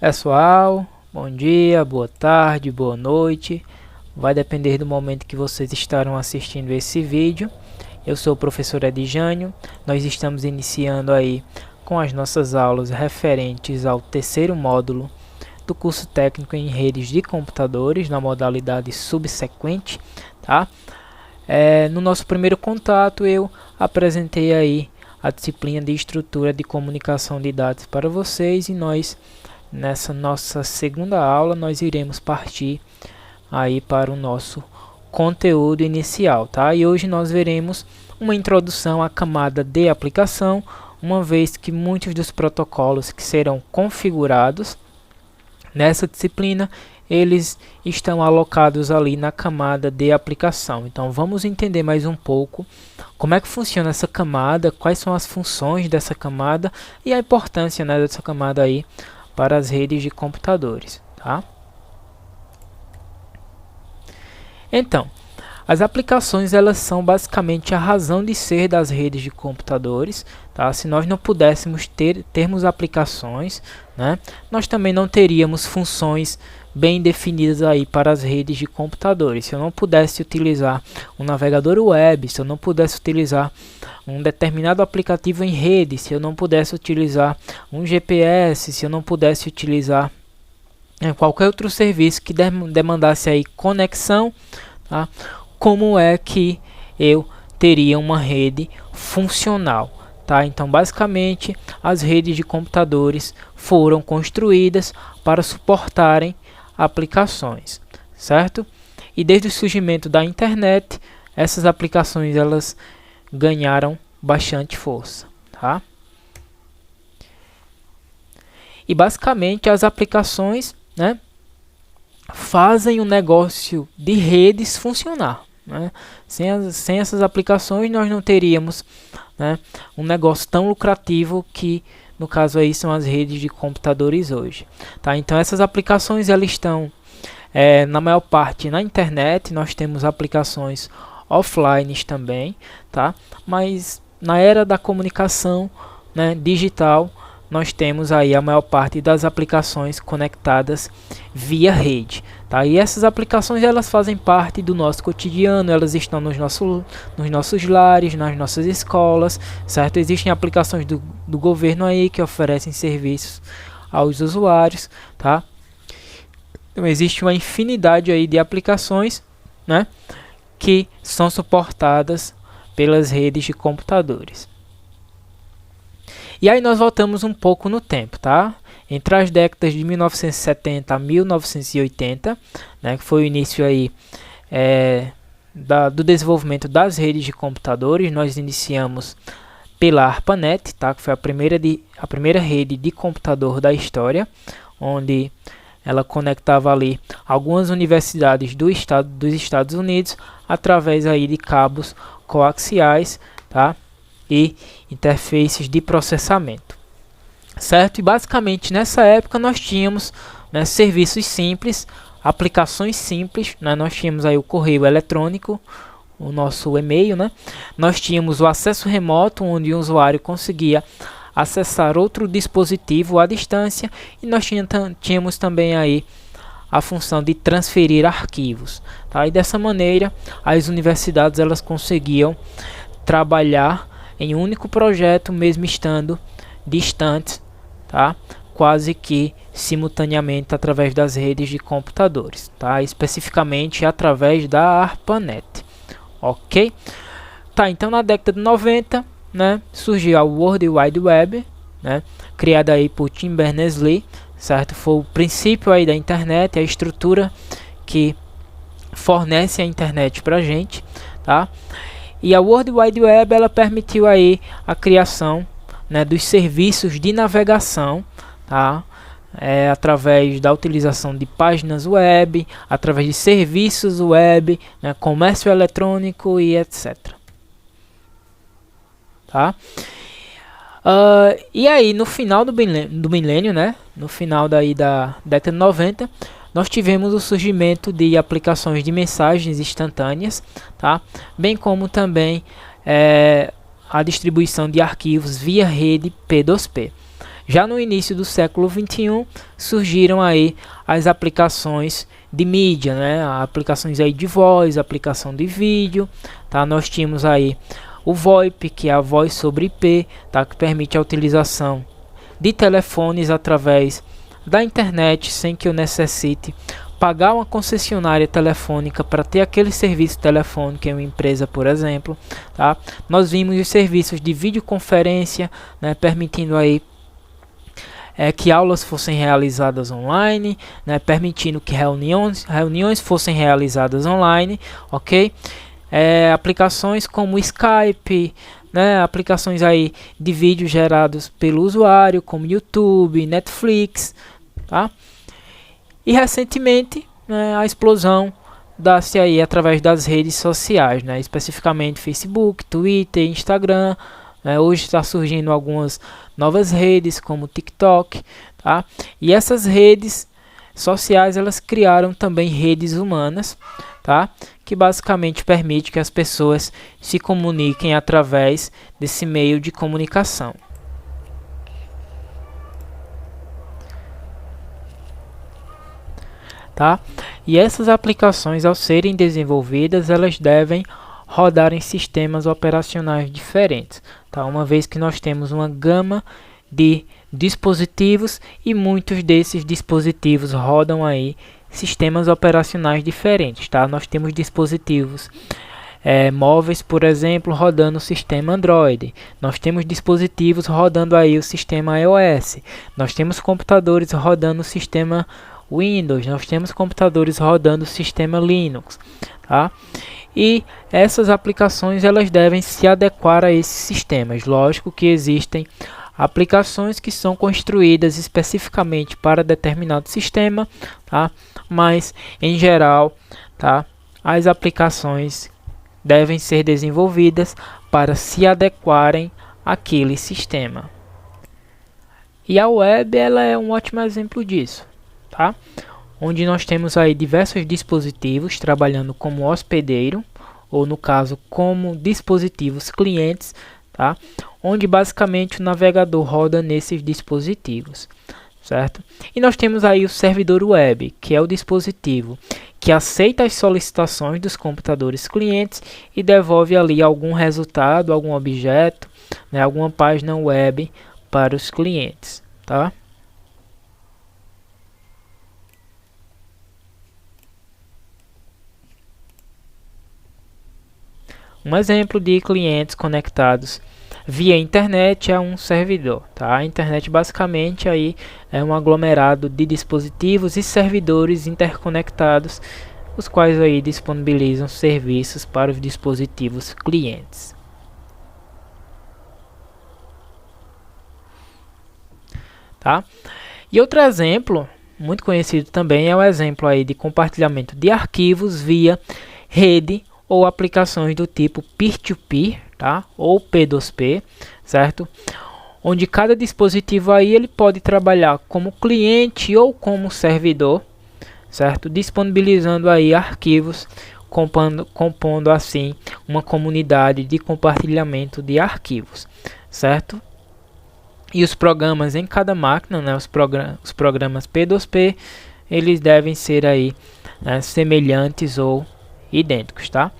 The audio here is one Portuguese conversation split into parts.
Pessoal, bom dia, boa tarde, boa noite. Vai depender do momento que vocês estarão assistindo esse vídeo. Eu sou o professor Edjânio. Nós estamos iniciando aí com as nossas aulas referentes ao terceiro módulo do curso técnico em redes de computadores, na modalidade subsequente, tá? No nosso primeiro contato eu apresentei aí a disciplina de estrutura de comunicação de dados para vocês, e nessa nossa segunda aula nós iremos partir aí para o nosso conteúdo inicial, tá? E hoje nós veremos uma introdução à camada de aplicação, uma vez que muitos dos protocolos que serão configurados nessa disciplina, eles estão alocados ali na camada de aplicação. Então vamos entender mais um pouco como é que funciona essa camada, quais são as funções dessa camada e a importância, né, dessa camada aí para as redes de computadores, tá? Então, as aplicações, elas são basicamente a razão de ser das redes de computadores, tá? Se nós não pudéssemos termos aplicações, né, nós também não teríamos funções bem definidas aí para as redes de computadores. Se eu não pudesse utilizar um navegador web, se eu não pudesse utilizar um determinado aplicativo em rede, se eu não pudesse utilizar um GPS, se eu não pudesse utilizar qualquer outro serviço que demandasse aí conexão, tá? Como é que eu teria uma rede funcional, tá? Então, basicamente, as redes de computadores foram construídas para suportarem aplicações, certo? E desde o surgimento da internet, essas aplicações elas ganharam bastante força, tá? E basicamente as aplicações, né, fazem o negócio de redes funcionar, né? Sem essas aplicações nós não teríamos, né, um negócio tão lucrativo que no caso aí são as redes de computadores hoje, tá? Então essas aplicações elas estão na maior parte na internet. Nós temos aplicações offline também, tá? Mas na era da comunicação, né, digital, nós temos aí a maior parte das aplicações conectadas via rede, tá? E essas aplicações elas fazem parte do nosso cotidiano, elas estão nos nossos lares, nas nossas escolas, certo? Existem aplicações do governo aí que oferecem serviços aos usuários, tá? Então existe uma infinidade aí de aplicações, né, que são suportadas pelas redes de computadores. E aí nós voltamos um pouco no tempo, tá? Entre as décadas de 1970 a 1980, né, que foi o início aí do desenvolvimento das redes de computadores, nós iniciamos pela ARPANET, tá? Que foi a primeira rede de computador da história, onde ela conectava ali algumas universidades dos Estados Unidos através aí de cabos coaxiais, tá? E interfaces de processamento, certo? E basicamente nessa época nós tínhamos, né, serviços simples, aplicações simples, né? Nós tínhamos aí o correio eletrônico, o nosso e-mail, né? Nós tínhamos o acesso remoto, onde o usuário conseguia acessar outro dispositivo à distância, e nós tínhamos também aí a função de transferir arquivos, tá? E dessa maneira as universidades elas conseguiam trabalhar em um único projeto, mesmo estando distantes, tá? Quase que simultaneamente através das redes de computadores, tá? Especificamente através da ARPANET, ok? Tá, então na década de 90, né, surgiu a World Wide Web, né, criada aí por Tim Berners-Lee, certo? Foi o princípio aí da internet, a estrutura que fornece a internet pra gente, tá? E a World Wide Web ela permitiu aí a criação, né, dos serviços de navegação, tá? Através da utilização de páginas web, através de serviços web, né, comércio eletrônico e etc. Tá? E aí no final do milênio, né, no final daí da década de 90, nós tivemos o surgimento de aplicações de mensagens instantâneas, tá? Bem como também a distribuição de arquivos via rede P2P. Já no início do século XXI surgiram aí as aplicações de mídia, né? Aplicações aí de voz, aplicação de vídeo, tá? Nós tínhamos aí o VoIP, que é a voz sobre IP, tá? Que permite a utilização de telefones através da internet sem que eu necessite pagar uma concessionária telefônica para ter aquele serviço telefônico em uma empresa, por exemplo, tá? Nós vimos os serviços de videoconferência, né, permitindo aí que aulas fossem realizadas online, né, permitindo que reuniões fossem realizadas online, ok? Aplicações como Skype, né, aplicações aí de vídeo gerados pelo usuário, como YouTube, Netflix, tá? E recentemente, né, a explosão dá-se aí através das redes sociais, né, especificamente Facebook, Twitter, Instagram. Hoje está surgindo algumas novas redes como TikTok, tá? E essas redes sociais, elas criaram também redes humanas, tá? Que basicamente permite que as pessoas se comuniquem através desse meio de comunicação. Tá? E essas aplicações, ao serem desenvolvidas, elas devem rodar em sistemas operacionais diferentes, tá? Uma vez que nós temos uma gama de dispositivos e muitos desses dispositivos rodam aí sistemas operacionais diferentes, tá? Nós temos dispositivos móveis, por exemplo, rodando o sistema Android. Nós temos dispositivos rodando aí o sistema iOS. Nós temos computadores rodando o sistema Windows. Nós temos computadores rodando o sistema Linux, tá? E essas aplicações, elas devem se adequar a esses sistemas. Lógico que existem aplicações que são construídas especificamente para determinado sistema, tá? Mas em geral, tá? As aplicações devem ser desenvolvidas para se adequarem àquele sistema. E a web, ela é um ótimo exemplo disso, tá? Onde nós temos aí diversos dispositivos trabalhando como hospedeiro, ou no caso como dispositivos clientes, tá? Onde basicamente o navegador roda nesses dispositivos, certo? E nós temos aí o servidor web, que é o dispositivo que aceita as solicitações dos computadores clientes e devolve ali algum resultado, algum objeto, né, alguma página web para os clientes, tá? Um exemplo de clientes conectados via internet é um servidor, tá? A internet basicamente aí é um aglomerado de dispositivos e servidores interconectados, os quais aí disponibilizam serviços para os dispositivos clientes. Tá? E outro exemplo muito conhecido também é o exemplo aí de compartilhamento de arquivos via rede ou aplicações do tipo peer-to-peer, tá? Ou P2P, certo? Onde cada dispositivo aí ele pode trabalhar como cliente ou como servidor, certo? Disponibilizando aí arquivos, compondo assim uma comunidade de compartilhamento de arquivos, certo? E os programas em cada máquina, né? Os programas P2P, eles devem ser aí, né, semelhantes ou idênticos, tá?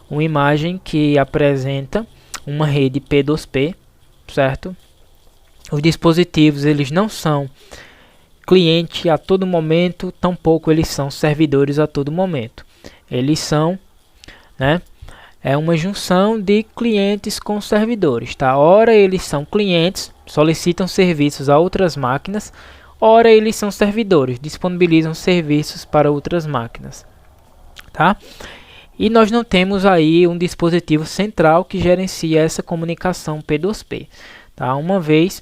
Uma imagem que apresenta uma rede P2P, certo? Os dispositivos, eles não são cliente a todo momento, tampouco eles são servidores a todo momento. Eles são, né, uma junção de clientes com servidores, tá? Ora eles são clientes, solicitam serviços a outras máquinas, ora eles são servidores, disponibilizam serviços para outras máquinas, tá? E nós não temos aí um dispositivo central que gerencia essa comunicação P2P, tá? Uma vez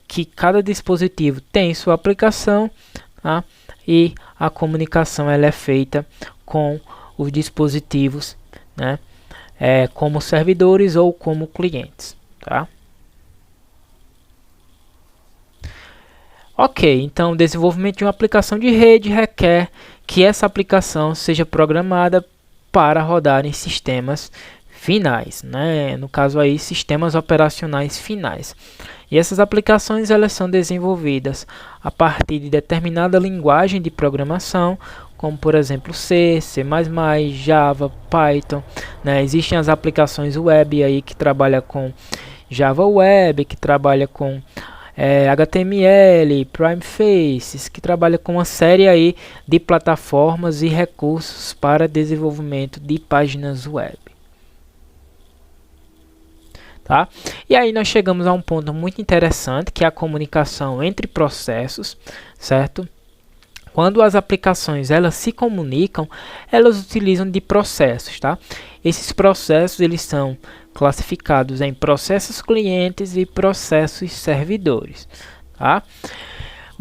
que cada dispositivo tem sua aplicação, tá? E a comunicação ela é feita com os dispositivos, né? Como servidores ou como clientes, tá? Ok, então o desenvolvimento de uma aplicação de rede requer que essa aplicação seja programada para rodar em sistemas finais, né? No caso aí, sistemas operacionais finais. E essas aplicações elas são desenvolvidas a partir de determinada linguagem de programação, como por exemplo C, C++, Java, Python, né? Existem as aplicações web aí que trabalham com Java Web, que trabalha com HTML, Prime Faces, que trabalha com uma série aí de plataformas e recursos para desenvolvimento de páginas web. Tá? E aí nós chegamos a um ponto muito interessante, que é a comunicação entre processos, certo? Quando as aplicações elas se comunicam, elas utilizam de processos, tá? Esses processos eles são classificados em processos clientes e processos servidores, tá?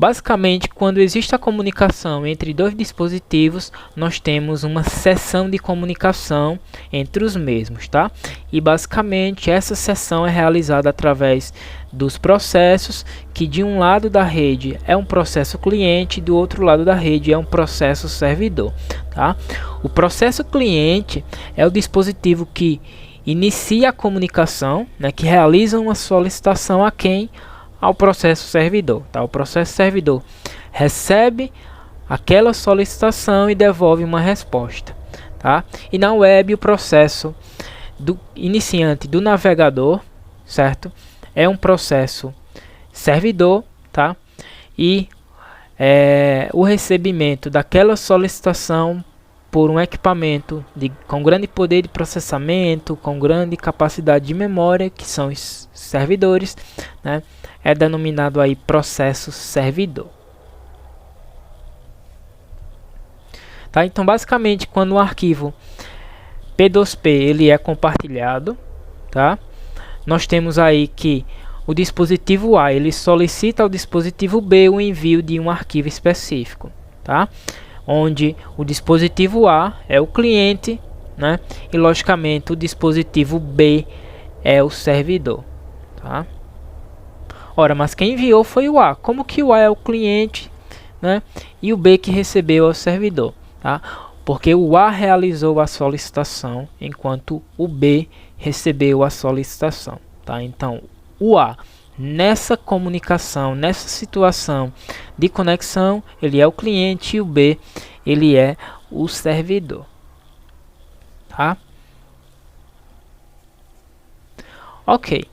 Basicamente, quando existe a comunicação entre dois dispositivos, nós temos uma seção de comunicação entre os mesmos, tá? E basicamente essa seção é realizada através dos processos, que de um lado da rede é um processo cliente e do outro lado da rede é um processo servidor, tá? O processo cliente é o dispositivo que inicia a comunicação, né, que realiza uma solicitação a quem? Ao processo servidor, tá? O processo servidor recebe aquela solicitação e devolve uma resposta, tá? E na web o processo do iniciante do navegador, certo? É um processo servidor, tá? E o recebimento daquela solicitação por um equipamento com grande poder de processamento, com grande capacidade de memória, que são os servidores, né? É denominado aí processo servidor. Tá? Então, basicamente, quando um arquivo P2P ele é compartilhado, tá? Nós temos aí que o dispositivo A ele solicita ao dispositivo B o envio de um arquivo específico, tá? Onde o dispositivo A é o cliente, né? E logicamente o dispositivo B é o servidor, tá? Ora, mas quem enviou foi o A. Como que o A é o cliente, né? E o B que recebeu é o servidor, tá? Porque o A realizou a solicitação, enquanto o B recebeu a solicitação, tá? Então, o A, nessa comunicação, nessa situação de conexão, ele é o cliente e o B, ele é o servidor, tá? Ok.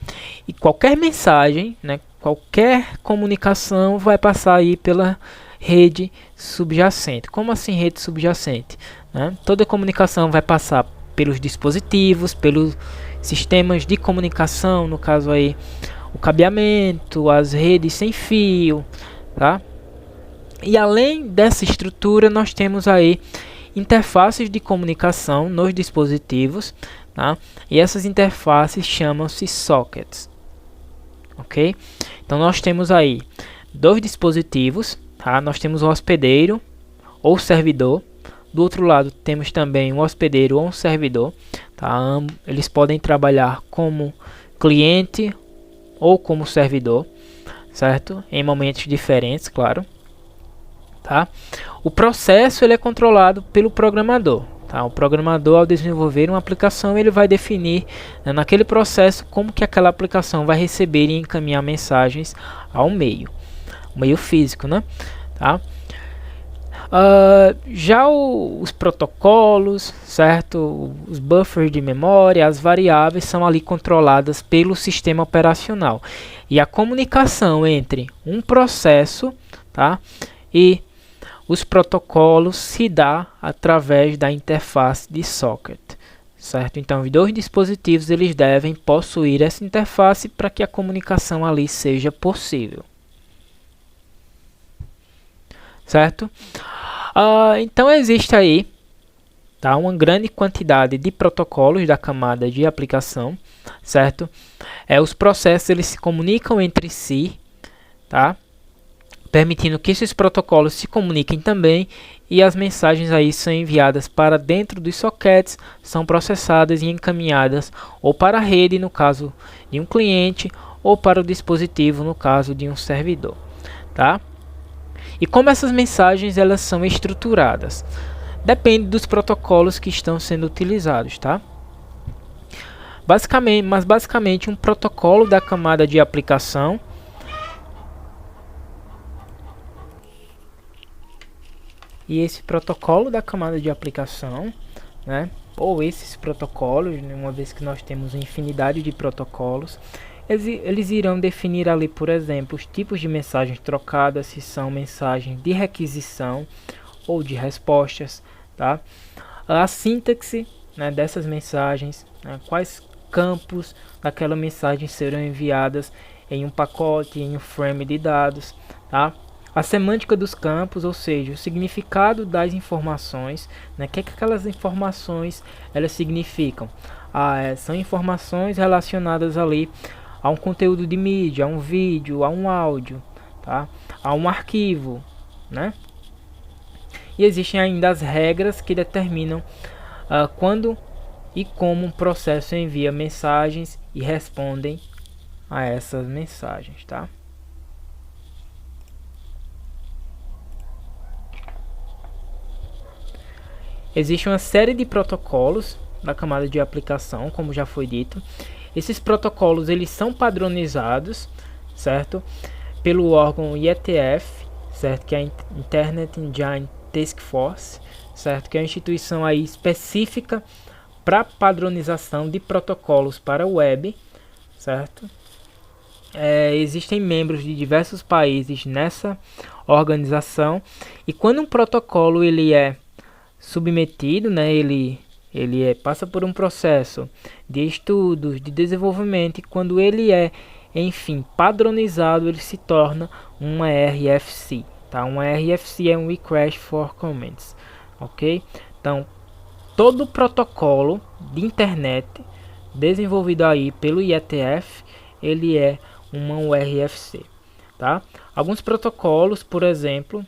E qualquer mensagem, né? Qualquer comunicação vai passar aí pela rede subjacente. Como assim rede subjacente? Né? Toda comunicação vai passar pelos dispositivos, pelos sistemas de comunicação, no caso aí o cabeamento, as redes sem fio, tá? E além dessa estrutura nós temos aí interfaces de comunicação nos dispositivos, tá? E essas interfaces chamam-se sockets, ok? Então nós temos aí dois dispositivos, tá? Nós temos um hospedeiro ou servidor. Do outro lado temos também um hospedeiro ou um servidor, tá? Eles podem trabalhar como cliente ou como servidor, certo? Em momentos diferentes, claro, tá? O processo ele é controlado pelo programador, tá? O programador, ao desenvolver uma aplicação, ele vai definir, né, naquele processo como que aquela aplicação vai receber e encaminhar mensagens ao meio, o meio físico, né? Tá? Já os protocolos, certo? Os buffers de memória, as variáveis são ali controladas pelo sistema operacional. E a comunicação entre um processo, tá? E os protocolos se dá através da interface de socket, certo? Então, os dois dispositivos eles devem possuir essa interface para que a comunicação ali seja possível, certo? Então existe aí, tá, uma grande quantidade de protocolos da camada de aplicação, certo? Os processos eles se comunicam entre si, tá? Permitindo que esses protocolos se comuniquem também, e as mensagens aí são enviadas para dentro dos sockets, são processadas e encaminhadas ou para a rede no caso de um cliente, ou para o dispositivo no caso de um servidor, tá? E como essas mensagens elas são estruturadas? Depende dos protocolos que estão sendo utilizados, tá? Basicamente um protocolo da camada de aplicação. E esse protocolo da camada de aplicação, né, ou esses protocolos, uma vez que nós temos uma infinidade de protocolos, eles irão definir ali, por exemplo, os tipos de mensagens trocadas, se são mensagens de requisição ou de respostas, tá? A sintaxe, né, dessas mensagens, né, quais campos daquela mensagem serão enviadas em um pacote, em um frame de dados, tá? A semântica dos campos, ou seja, o significado das informações, né? O que aquelas informações elas significam? São informações relacionadas ali a um conteúdo de mídia, a um vídeo, a um áudio, tá? A um arquivo, né? E existem ainda as regras que determinam quando e como um processo envia mensagens e respondem a essas mensagens, tá? Existe uma série de protocolos na camada de aplicação, como já foi dito. Esses protocolos eles são padronizados, certo? Pelo órgão IETF, certo? Que é a Internet Engine Task Force, certo? Que é uma instituição aí específica para padronização de protocolos para web, certo? Existem membros de diversos países nessa organização, e quando um protocolo ele é submetido, né, passa por um processo de estudos, de desenvolvimento, e quando ele é, enfim, padronizado, ele se torna uma RFC, tá? Uma RFC é um Request for Comments, ok? Então, todo protocolo de internet desenvolvido aí pelo IETF, ele é uma URFC, tá? Alguns protocolos, por exemplo,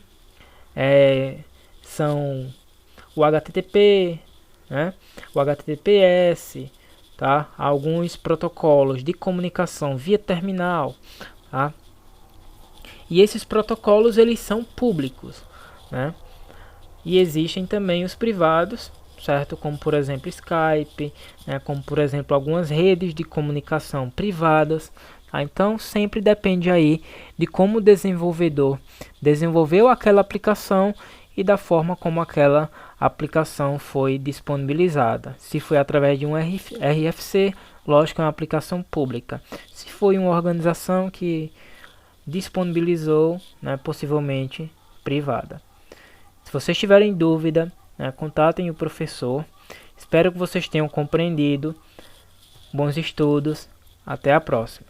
são o HTTP, né? O HTTPS, tá? Alguns protocolos de comunicação via terminal, tá? E esses protocolos eles são públicos, né? E existem também os privados, certo? Como por exemplo Skype, né? Como por exemplo algumas redes de comunicação privadas. Tá? Então sempre depende aí de como o desenvolvedor desenvolveu aquela aplicação e da forma como aquela aplicação foi disponibilizada. Se foi através de um RFC, lógico, é uma aplicação pública. Se foi uma organização que disponibilizou, né, possivelmente privada. Se vocês tiverem dúvida, né, contatem o professor. Espero que vocês tenham compreendido. Bons estudos. Até a próxima.